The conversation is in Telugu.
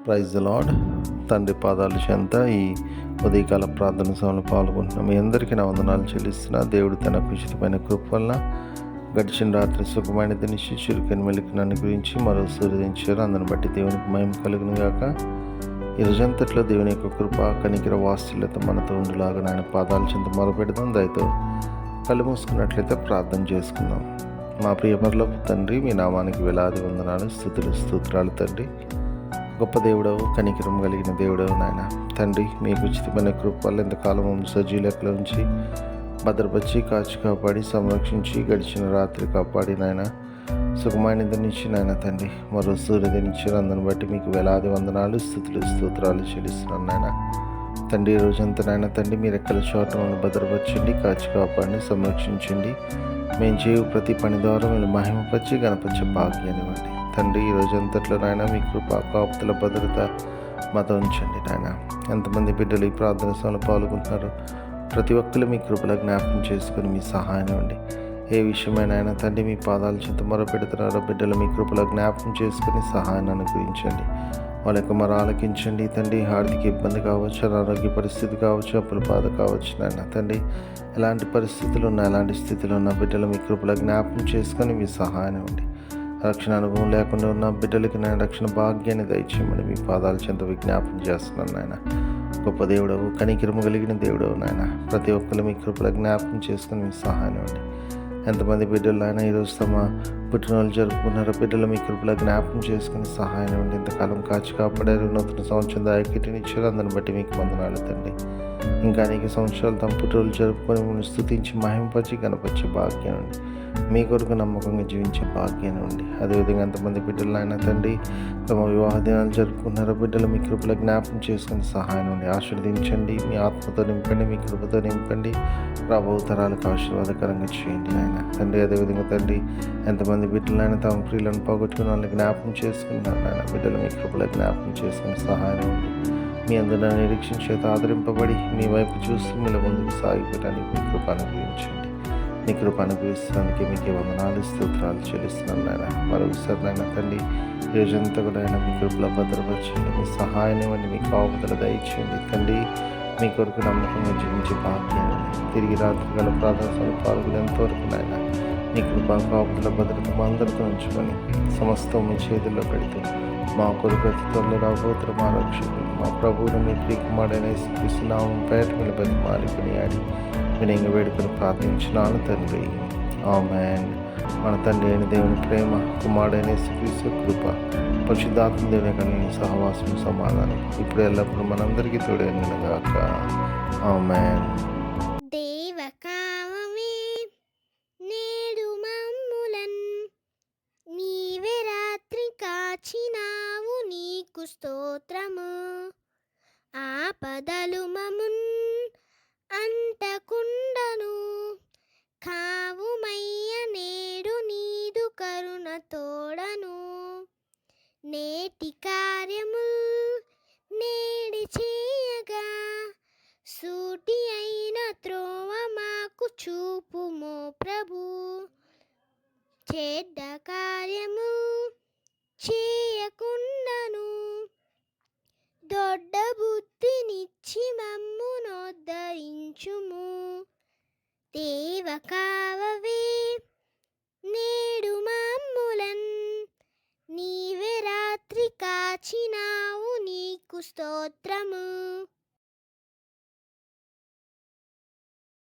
Praise the lord. తండ్రి పాదాల చెంత ఈ ఉదయకాల ప్రార్థన సమయంలో పాల్గొంటున్నాం. మీ అందరికీ నా వందనాలు చెల్లిస్తున్నా. దేవుడు తన ఉచితమైన కృప వలన గడిచిన రాత్రి సుఖమైనది నిశ్చి చురుకైన మెలికి నన్ను గురించి మరో సూర్యుదించారు. అందుని బట్టి దేవునికి మహిమ కలుగును గాక. ఈ రోజంతట్లో దేవుని యొక్క కృప కనికర వాత్సల్యత మనతో ఉండులాగా ఆయన పాదాల చెంత మొరపెడదాం. దయతో కళ్ళు మూసుకున్నట్లయితే ప్రార్థన చేసుకుందాం. మా ప్రియ పరలోకపు తండ్రి, మీ నామానికి వేలాది వందనాలు, స్తుతులు స్తోత్రాలు తండ్రి. గొప్ప దేవుడవు, కనికరం కలిగిన దేవుడవు నాయన తండ్రి. మీకు ఉచితమైన కృప వల్ల ఇంతకాలం సజీలకుల ఉంచి భద్రపరిచి కాచి కాపాడి సంరక్షించి గడిచిన రాత్రి కాపాడి నాయన సుఖమైన నుంచి నాయన తండ్రి మరో సూర్యోదయించారు. అందుని బట్టి మీకు వేలాది వందనాలు, స్తుతులు స్తోత్రాలు చెల్లిస్తున్నాను నాయన తండ్రి. ఈ రోజంతా నాయన తండ్రి మీరు ఎక్కల చోటను భద్రపరచండి, కాచి కాపాడిని సంరక్షించండి. మేము చేయు ప్రతి పని ద్వారా మీరు మహిమపరిచి గణపరిచే భాగ్యాన్నివ్వండి తండ్రి. ఈ రోజంతట్లో నాయన మీ కృప కాపుదల భద్రత మాతో ఉంచండి నాయన. ఎంతమంది బిడ్డలు ఈ ప్రార్థన సమయంలో పాల్గొంటున్నారు, ప్రతి ఒక్కరు మీ కృపలో జ్ఞాపకం చేసుకుని మీ సహాయం ఇవ్వండి. ఏ విషయమైనా ఆయన తండ్రి మీ పాదాల చింత మొరపెడుతున్నారో బిడ్డలు మీ కృపలో జ్ఞాపకం చేసుకుని సహాయాన్ని అనుగ్రహించండి. వాళ్ళ యొక్క మొర ఆలకించండి తండ్రి. ఆర్థిక ఇబ్బంది కావచ్చు, అనారోగ్య పరిస్థితి కావచ్చు, అప్పుల బాధ కావచ్చు నాయన తండ్రి. ఎలాంటి పరిస్థితులు ఉన్నా, ఎలాంటి స్థితిలో ఉన్న బిడ్డలు మీ కృపలో జ్ఞాపకం చేసుకొని మీ సహాయం ఇవ్వండి. రక్షణ అనుభవం లేకుండా ఉన్న బిడ్డలకి నేను రక్షణ భాగ్యాన్ని దయచేయమని మీ పాదాల చెంత విజ్ఞాపన చేస్తున్నాను నాయన. గొప్ప దేవుడవు, కనికరము కలిగిన దేవుడవు నాయన. ప్రతి ఒక్కరు మీ కృపలో జ్ఞాపకం చేసుకుని మీ సహాయం ఇవ్వండి. ఎంతమంది బిడ్డలు ఆయన ఈరోజు తమ పుట్టినరోజు జరుపుకున్నారో బిడ్డలు మీ కృపలో జ్ఞాపకం చేసుకుని సహాయం ఇవ్వండి. ఇంతకాలం కాచి కాపాడారు, నూతన సంవత్సరం దాయకిటినిచ్చారు. అందరిని బట్టి మీకు వందనాలు తండ్రి. ఇంకా అనేక సంవత్సరాలు తమ పుట్టినరోజు జరుపుకొని మిమ్మల్ని స్తుతించి మహింపరిచి గణపరిచే భాగ్యం ఉండి మీ కొరకు నమ్మకంగా జీవించే భాగ్యాన్ని ఉండి. అదేవిధంగా ఎంతమంది బిడ్డలు ఆయన తండ్రి తమ వివాహ దినాలు జరుపుకున్నారో బిడ్డలు మీ కృపలో జ్ఞాపకం చేసుకుని సహాయం ఉండి ఆశీర్వదించండి. మీ ఆత్మతో నింపండి, మీ కృపతో నింపండి. రాబో తరాలకు ఆశీర్వాదకరంగా చేయండి ఆయన తండ్రి. అదేవిధంగా తండ్రి ఎంతమంది బిడ్డలు ఆయన తమ ప్రియులను పోగొట్టుకుని వాళ్ళని జ్ఞాపకం చేసుకున్నారు ఆయన బిడ్డలు మీ కృపలో జ్ఞాపకం చేసుకుని సహాయం ఉండి మీ అందరూ నిరీక్షణ చేత ఆదరింపబడి మీ వైపు చూస్తూ మీలో ముందుకు సాగిపోవడానికి మీ కృప అనుగ్రహించండి. మీ కృప అనుగ్రహించడానికి మీకు వందనాలు, స్తోత్రాలు చెల్లిస్తున్నాను నాయన. మరొకసారి నాయన తండ్రి ఈ రోజంతా కూడా ఆయన మీ కృపలో భద్రపరచండి. మీ సహాయాన్ని ఇవ్వండి, మీ కాపుదల దయచేయండి తండ్రి. మీ కొరకు నమ్మకంగా జీవించే భాగ్యాన్ని తిరిగి రాత్రి గల ప్రార్థనలు పాల్గొనేంతవరకు నాయన మీ కృప కాపుదల భద్రత మా అందరితో ఉంచుకొని సమస్తం మీ చేతుల్లో పెడుతూ మా కొరకు అతి త్వరలో రాబోతున్న మా రక్షకుడు మా ప్రభువును మీ ప్రియకుమారుడైన యేసుక్రీస్తు నామం పేట మీద బతిమాలుకుని ఆడి వినయంగా వేడుకొని ప్రార్థించినాను తండ్రి. ఆమేన్. మన తండ్రి అయిన దేవుని ప్రేమ, కుమారుడైన యేసుక్రీస్తు కృప, పరిశుద్ధాత్మ దేవుని కలిగిన సహవాసం, సమాధానం ఇప్పుడు ఎల్లప్పుడూ మనందరికీ తోడైనను గాక. ఆమేన్. స్తోత్రము. ఆపదలు మమున్ అంటకుండను కావుమయ్య నేడు నీదు కరుణ తోడను. నేటి కార్యము నేడి చేయగా సూటి అయిన త్రోవ మాకు చూపుమో ప్రభు. చెడ్డ కార్యము చేయకుండాను దొడ్డ బుద్ధినిచ్చి మమ్మునోద్ధరించుము. దేవ కావవే నేడు మమ్ములన్ నీవే రాత్రి కాచినావు నీకు స్తోత్రము.